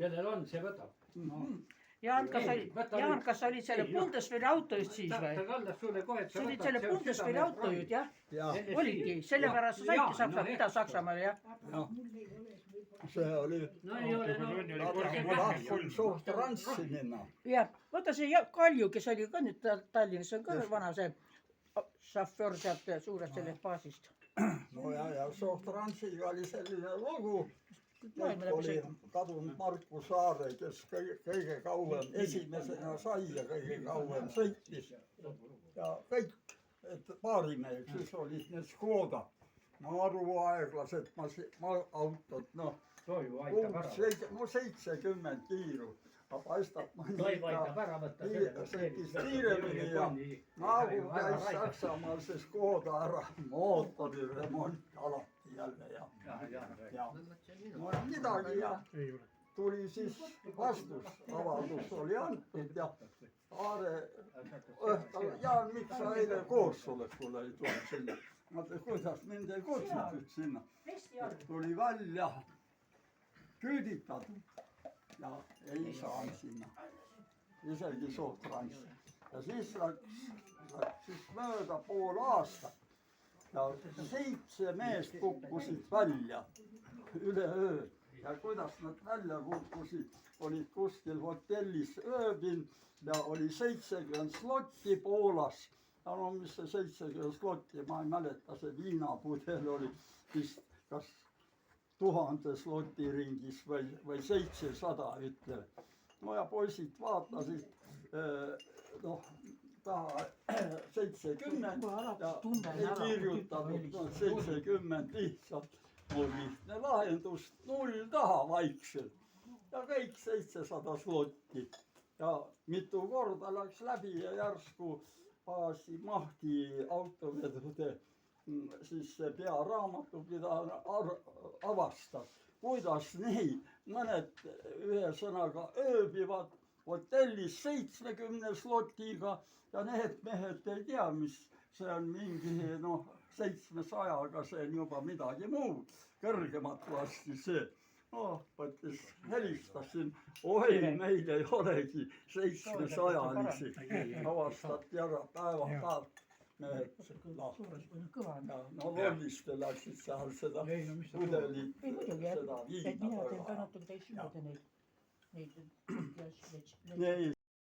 kellel on, see võtab no.. Jaan, kas sa olid selle Bundeswehri autojuht siis või? sa olid selle Bundeswehri autojuht, jah? Olidki, sellepärast sa saidki Saksamaale, Ida-Saksamaale, jah? See oli, ma tahtsin suht rantsi minna. jah, vaata see Kalju, kes oli ka nüüd Tallinnas, on ka vana see šaföör sealt suurest sellest baasist. No ja suht rantsiga oli selline lugu. Oli kadunud Marku Saare, kes kõige kauem esimesena sai ja kõige kauem sõitis. Ja kõik, et paarimeheks, siis olid need Škoda. Maruaeglased autod, noh, 70 kiiru. Aga paistab sõitis kiiremini ja nagu käis Saksamaal see Škoda ära mootori remont alati jälle ja no midagi ja tuli siis vastus, avaldus oli antud ja Aare õhtul, Jaan, miks sa eile koosolekule ei tulnud sinna? Ma ütlen, kuidas mind ei kutsutud sinna. Tuli välja küüditatud. Ja ei saanud sinna, isegi suht rantsi. Ja siis läks mööda pool aastat ja 7 meest kukkusid välja üleöö. Ja kuidas nad välja kukkusid, olid kuskil hotellis ööbinud ja oli 70 slotti Poolas. Ja no mis see 70 slotti, ma ei mäleta, see viinapudel oli vist kas 1000 sloti ringis või 700 ütleb. No ja poisid vaatasid, noh, taha 70 ja ei kirjutatud, 70 lihtsalt. Oli lihtne lahendus, 0 taha vaikselt. Ja kõik 700 slotti. Ja mitu korda läks läbi ja järsku paasi mahti autovedude siis see pearaamatupidaja avastab, kuidas nii mõned ühesõnaga ööbivad hotellis 70 slotiga ja need mehed ei tea, mis see on mingi 700-ga, see on juba midagi muud, kõrgemat lasti see. No, võttis, helistasin, oi, meil ei olegi 700-lisi, avastati ära päevapäev. No lolliste läksid seal seda pudelit, seda viina. Mina teen ka natuke teistmoodi neid.